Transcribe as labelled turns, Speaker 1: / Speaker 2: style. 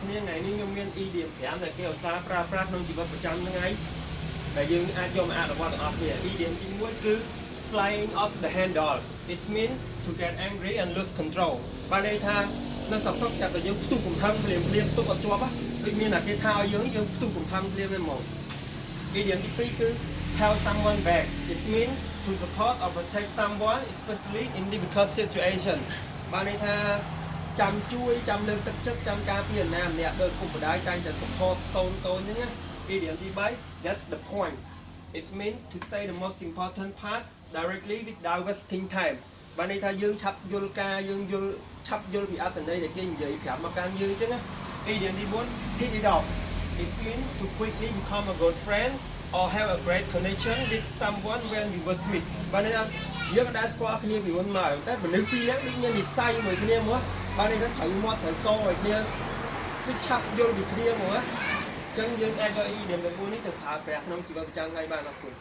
Speaker 1: គ្នាថ្ងៃនេះខ្ញុំមាន idiom 5ដែលគេឧស្សាហ៍ប្រើប្រាស់ក្នុងជីវិតប្រចាំថ្ងៃដែលយើងអាចយកមកអនុវត្តទាំងអស់គ្នា idiom ទី1គឺ flying off the handle it means to get angry and lose control បានន័យថានៅសពស្រាប់តែយើងផ្ទុះកំហឹងភ្លាមផ្ទុះអត់ជាប់ដូចមានតែគេថាឲ្យយើងផ្ទុះកំហឹងភ្លាមហ្មង idiom ទី2គឺ help someone back it means to support or protect someone especially in difficult situation បានន័យថាចាំជួយចាំលើកទឹកចិត្តចាំការពារណាម្នាក់ដោយពុកម្ដាយតែងតែ support កូនហ្នឹងណា idiom ទី3 that's the point it means to say the most important part directly without wasting time បានន័យថាយើងឆាប់យល់ការយើងយល់ឆាប់យល់ពីអត្ថន័យដែលគេនិយាយប្រាប់មកកាន់យើងអញ្ចឹងណា idiom ទី4 hit it off it means to quickly become a good friend or have a great connection with someone when you were meet បានន័យថាយើងក៏ដែលស្គាល់គ្នាពីមុនមកតែមនុស្សពីរនាក់ដូចមាននិស្ស័យមួយគ្នាមកបានន័យថាត្រូវមាត់ត្រូវកឲ្យគ្នាគឺឆាប់យល់ពីគ្នាមកណាអញ្ចឹងយើងអាចយក idiom ទាំង4នេះទៅប្រើប្រាស់ក្នុងជីវិតប្រចាំថ្ងៃបានអរគុណ